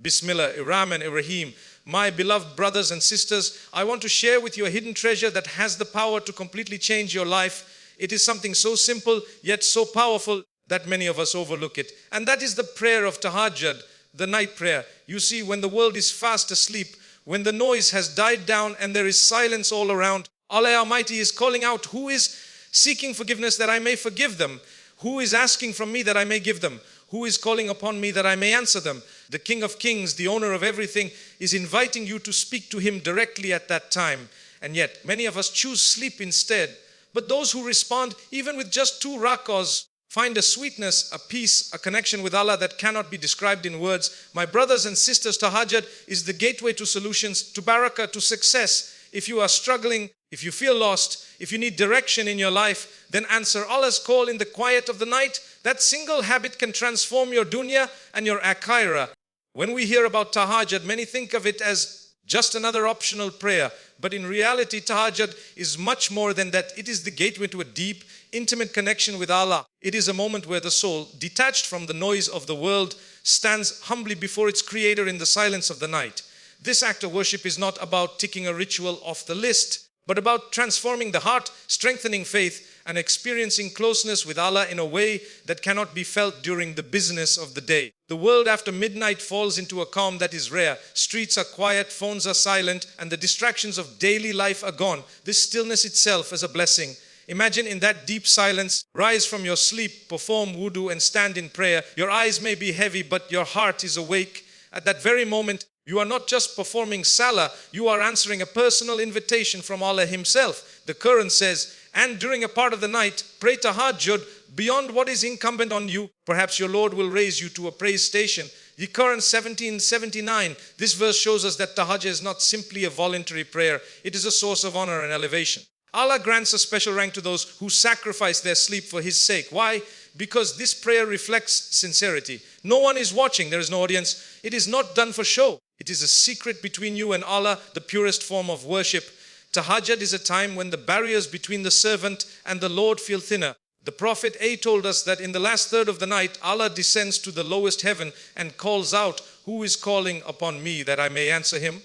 Bismillah, Rahman, Rahim. My beloved brothers and sisters, I want to share with you a hidden treasure that has the power to completely change your life. It is something so simple yet so powerful that many of us overlook it. And that is the prayer of Tahajjud, the night prayer. You see, when the world is fast asleep, when the noise has died down and there is silence all around, Allah Almighty is calling out, who is seeking forgiveness that I may forgive them? Who is asking from me that I may give them? Who is calling upon me that I may answer them? The King of Kings, the owner of everything, is inviting you to speak to him directly at that time. And yet, many of us choose sleep instead. But those who respond, even with just 2 rakahs, find a sweetness, a peace, a connection with Allah that cannot be described in words. My brothers and sisters, Tahajjud is the gateway to solutions, to barakah, to success. If you are struggling, if you feel lost, if you need direction in your life, then answer Allah's call in the quiet of the night. That single habit can transform your dunya and your akhirah. When we hear about Tahajjud, many think of it as just another optional prayer. But in reality, Tahajjud is much more than that. It is the gateway to a deep, intimate connection with Allah. It is a moment where the soul, detached from the noise of the world, stands humbly before its Creator in the silence of the night. This act of worship is not about ticking a ritual off the list, but about transforming the heart, strengthening faith, and experiencing closeness with Allah in a way that cannot be felt during the business of the day. The world after midnight falls into a calm that is rare. Streets are quiet, phones are silent, and the distractions of daily life are gone. This stillness itself is a blessing. Imagine in that deep silence, rise from your sleep, perform wudu, and stand in prayer. Your eyes may be heavy, but your heart is awake. At that very moment, you are not just performing salah, you are answering a personal invitation from Allah Himself. The Quran says, and during a part of the night, pray tahajjud beyond what is incumbent on you. Perhaps your Lord will raise you to a praise station. The Quran 1779, this verse shows us that tahajjud is not simply a voluntary prayer. It is a source of honor and elevation. Allah grants a special rank to those who sacrifice their sleep for His sake. Why? Because this prayer reflects sincerity. No one is watching. There is no audience. It is not done for show. It is a secret between you and Allah, the purest form of worship. Tahajjud is a time when the barriers between the servant and the Lord feel thinner. The Prophet A told us that in the last third of the night, Allah descends to the lowest heaven and calls out, who is calling upon me that I may answer him?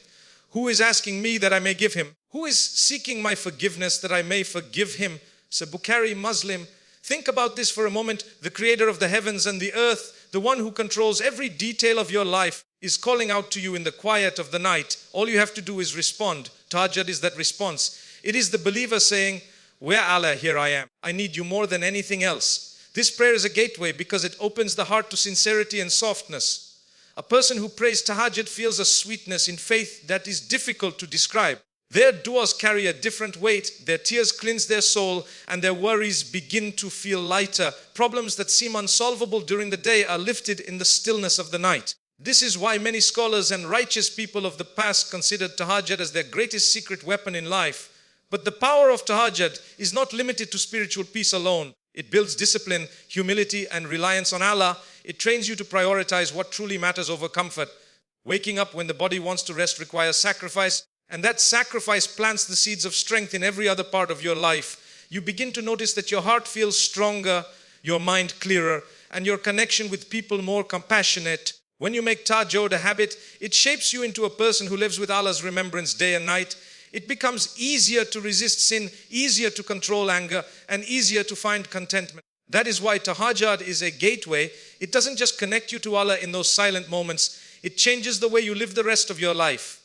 Who is asking me that I may give him? Who is seeking my forgiveness that I may forgive him? So Bukhari, Muslim. Think about this for a moment. The Creator of the heavens and the earth, the one who controls every detail of your life, is calling out to you in the quiet of the night. All you have to do is respond. Tahajjud is that response. It is the believer saying, where Allah, here I am. I need you more than anything else. This prayer is a gateway because it opens the heart to sincerity and softness. A person who prays Tahajjud feels a sweetness in faith that is difficult to describe. Their du'as carry a different weight, their tears cleanse their soul, and their worries begin to feel lighter. Problems that seem unsolvable during the day are lifted in the stillness of the night. This is why many scholars and righteous people of the past considered Tahajjud as their greatest secret weapon in life. But the power of Tahajjud is not limited to spiritual peace alone. It builds discipline, humility, and reliance on Allah. It trains you to prioritize what truly matters over comfort. Waking up when the body wants to rest requires sacrifice, and that sacrifice plants the seeds of strength in every other part of your life. You begin to notice that your heart feels stronger, your mind clearer, and your connection with people more compassionate. When you make Tahajjud a habit, it shapes you into a person who lives with Allah's remembrance day and night. It becomes easier to resist sin, easier to control anger, and easier to find contentment. That is why Tahajjud is a gateway. It doesn't just connect you to Allah in those silent moments. It changes the way you live the rest of your life.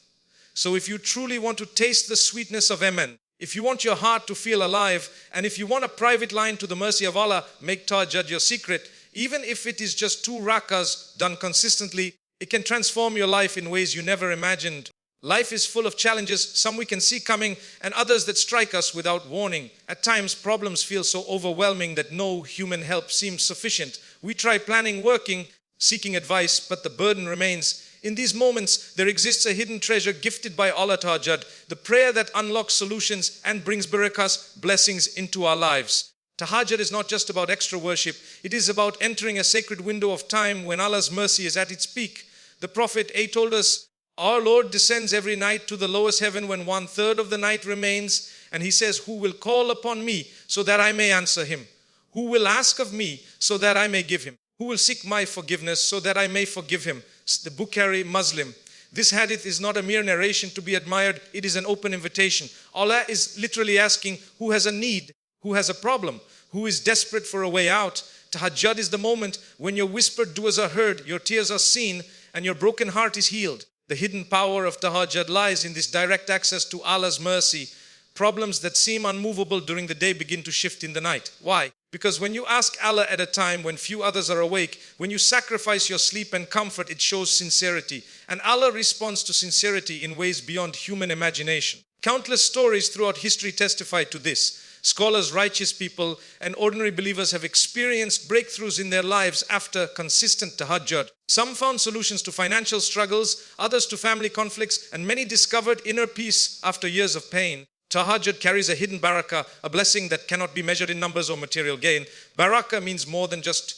So if you truly want to taste the sweetness of Amen, if you want your heart to feel alive, and if you want a private line to the mercy of Allah, make Tahajjud your secret. Even if it is just 2 rakahs done consistently, it can transform your life in ways you never imagined. Life is full of challenges, some we can see coming, and others that strike us without warning. At times, problems feel so overwhelming that no human help seems sufficient. We try planning, working, seeking advice, but the burden remains. In these moments, there exists a hidden treasure gifted by Allah Tahajjud, the prayer that unlocks solutions and brings barakahs, blessings into our lives. Tahajjud is not just about extra worship. It is about entering a sacred window of time when Allah's mercy is at its peak. The Prophet A told us, our Lord descends every night to the lowest heaven when 1/3 of the night remains. And He says, who will call upon me so that I may answer him? Who will ask of me so that I may give him? Who will seek my forgiveness so that I may forgive him? the Bukhari Muslim. This hadith is not a mere narration to be admired, it is an open invitation. Allah is literally asking who has a need, who has a problem, who is desperate for a way out. Tahajjud is the moment when your whispered du'as are heard, your tears are seen, and your broken heart is healed. The hidden power of Tahajjud lies in this direct access to Allah's mercy. Problems that seem unmovable during the day begin to shift in the night. Why? Because when you ask Allah at a time when few others are awake, when you sacrifice your sleep and comfort, it shows sincerity. And Allah responds to sincerity in ways beyond human imagination. Countless stories throughout history testify to this. Scholars, righteous people, and ordinary believers have experienced breakthroughs in their lives after consistent tahajjud. Some found solutions to financial struggles, others to family conflicts, and many discovered inner peace after years of pain. Tahajjud carries a hidden barakah, a blessing that cannot be measured in numbers or material gain. Barakah means more than just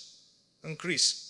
increase.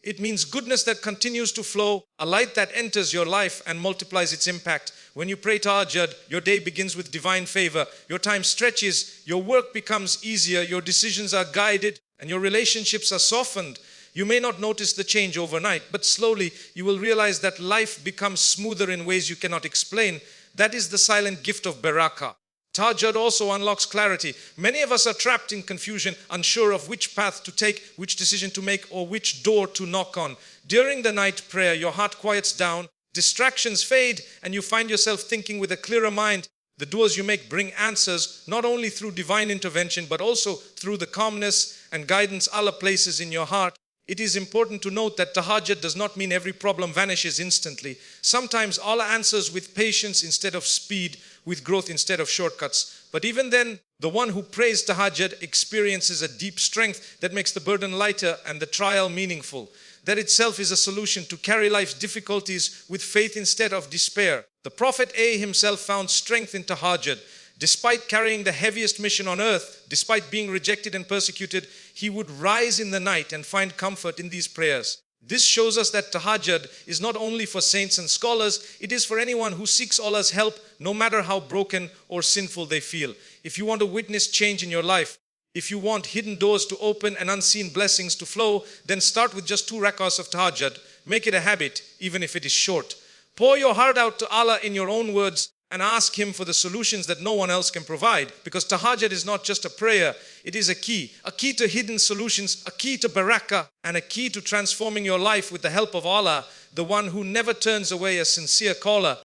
It means goodness that continues to flow, a light that enters your life and multiplies its impact. When you pray tahajjud, your day begins with divine favor. Your time stretches, your work becomes easier, your decisions are guided, and your relationships are softened. You may not notice the change overnight, but slowly you will realize that life becomes smoother in ways you cannot explain. That is the silent gift of barakah. Tahajjud also unlocks clarity. Many of us are trapped in confusion, unsure of which path to take, which decision to make, or which door to knock on. During the night prayer, your heart quiets down, distractions fade, and you find yourself thinking with a clearer mind. The du'as you make bring answers, not only through divine intervention, but also through the calmness and guidance Allah places in your heart. It is important to note that tahajjud does not mean every problem vanishes instantly. Sometimes Allah answers with patience instead of speed, with growth instead of shortcuts. But even then, the one who prays tahajjud experiences a deep strength that makes the burden lighter and the trial meaningful. That itself is a solution to carry life's difficulties with faith instead of despair. The Prophet himself found strength in tahajjud. Despite carrying the heaviest mission on earth, despite being rejected and persecuted, he would rise in the night and find comfort in these prayers. This shows us that tahajjud is not only for saints and scholars, it is for anyone who seeks Allah's help, no matter how broken or sinful they feel. If you want to witness change in your life, if you want hidden doors to open and unseen blessings to flow, then start with just 2 rakahs of tahajjud. Make it a habit, even if it is short. Pour your heart out to Allah in your own words and ask Him for the solutions that no one else can provide. Because tahajjud is not just a prayer, it is a key to hidden solutions, a key to barakah, and a key to transforming your life with the help of Allah, the one who never turns away a sincere caller.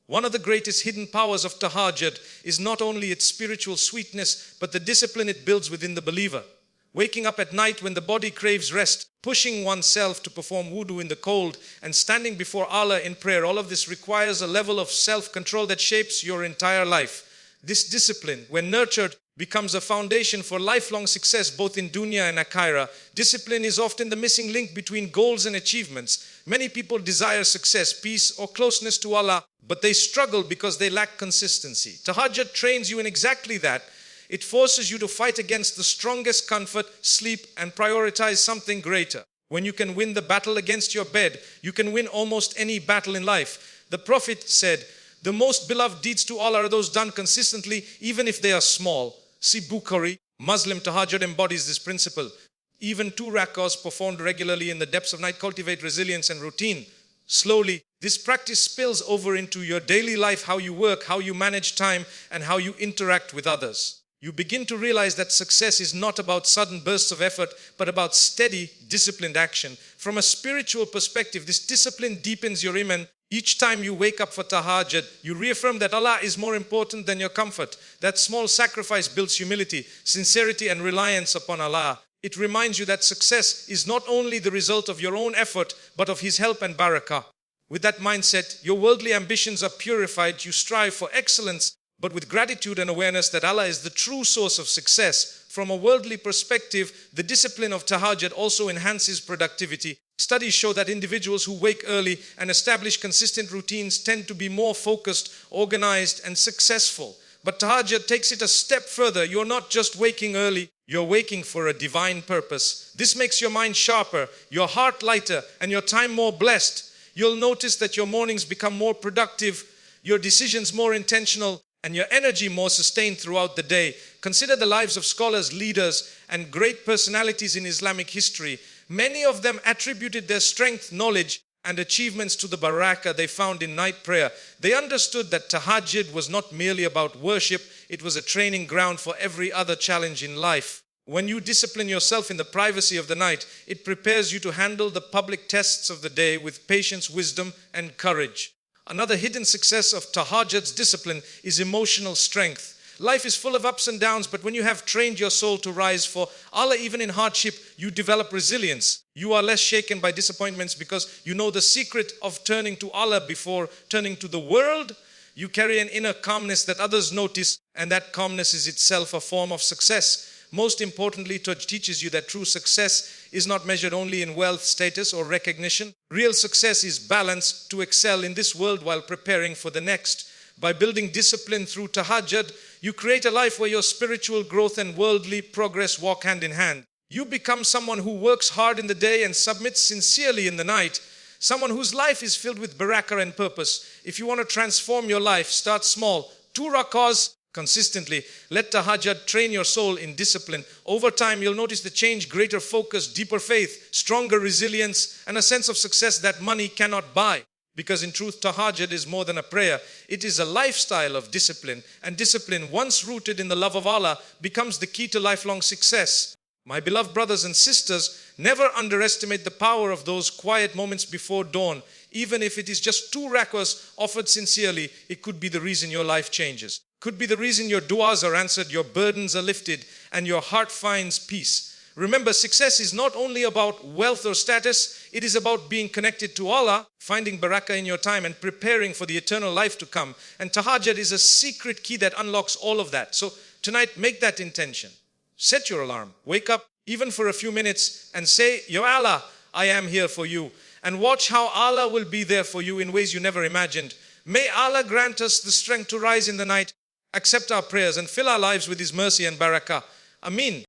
One of the greatest hidden powers of tahajjud is not only its spiritual sweetness, but the discipline it builds within the believer. Waking up at night when the body craves rest, pushing oneself to perform wudu in the cold, and standing before Allah in prayer, all of this requires a level of self-control that shapes your entire life. This discipline, when nurtured, becomes a foundation for lifelong success both in dunya and akhirah. Discipline is often the missing link between goals and achievements. Many people desire success, peace, or closeness to Allah, but they struggle because they lack consistency. Tahajjud trains you in exactly that. It forces you to fight against the strongest comfort, sleep, and prioritize something greater. When you can win the battle against your bed, you can win almost any battle in life. The Prophet said, "The most beloved deeds to Allah are those done consistently, even if they are small." See Bukhari, Muslim tahajjud embodies this principle. Even 2 rakahs performed regularly in the depths of night cultivate resilience and routine. Slowly, this practice spills over into your daily life, how you work, how you manage time, and how you interact with others. You begin to realize that success is not about sudden bursts of effort, but about steady, disciplined action. From a spiritual perspective, this discipline deepens your iman. Each time you wake up for tahajjud, you reaffirm that Allah is more important than your comfort. That small sacrifice builds humility, sincerity, and reliance upon Allah. It reminds you that success is not only the result of your own effort, but of His help and barakah. With that mindset, your worldly ambitions are purified. You strive for excellence, but with gratitude and awareness that Allah is the true source of success. From a worldly perspective, the discipline of tahajjud also enhances productivity. Studies show that individuals who wake early and establish consistent routines tend to be more focused, organized, and successful. But tahajjud takes it a step further. You're not just waking early, you're waking for a divine purpose. This makes your mind sharper, your heart lighter, and your time more blessed. You'll notice that your mornings become more productive, your decisions more intentional, and your energy more sustained throughout the day. Consider the lives of scholars, leaders, and great personalities in Islamic history. Many of them attributed their strength, knowledge, and achievements to the Barakah they found in night prayer. They understood that Tahajjud was not merely about worship, it was a training ground for every other challenge in life. When you discipline yourself in the privacy of the night, it prepares you to handle the public tests of the day with patience, wisdom, and courage. Another hidden success of Tahajjud's discipline is emotional strength. Life is full of ups and downs, but when you have trained your soul to rise for Allah even in hardship, you develop resilience. You are less shaken by disappointments because you know the secret of turning to Allah before turning to the world. You carry an inner calmness that others notice, and that calmness is itself a form of success. Most importantly, it teaches you that true success is not measured only in wealth, status, or recognition. Real success is balance to excel in this world while preparing for the next. By building discipline through Tahajjud, you create a life where your spiritual growth and worldly progress walk hand in hand. You become someone who works hard in the day and submits sincerely in the night. Someone whose life is filled with barakah and purpose. If you want to transform your life, start small. 2 rakahs consistently. Let Tahajjud train your soul in discipline. Over time, you'll notice the change, greater focus, deeper faith, stronger resilience, and a sense of success that money cannot buy. Because in truth, Tahajjud is more than a prayer. It is a lifestyle of discipline. And discipline, once rooted in the love of Allah, becomes the key to lifelong success. My beloved brothers and sisters, never underestimate the power of those quiet moments before dawn. Even if it is just 2 rakahs offered sincerely, it could be the reason your life changes. Could be the reason your du'as are answered, your burdens are lifted, and your heart finds peace. Remember, success is not only about wealth or status, it is about being connected to Allah, finding barakah in your time, and preparing for the eternal life to come. And Tahajjud is a secret key that unlocks all of that. So tonight, make that intention. Set your alarm. Wake up even for a few minutes and say, "Ya Allah, I am here for you." And watch how Allah will be there for you in ways you never imagined. May Allah grant us the strength to rise in the night, accept our prayers, and fill our lives with His mercy and barakah. Ameen.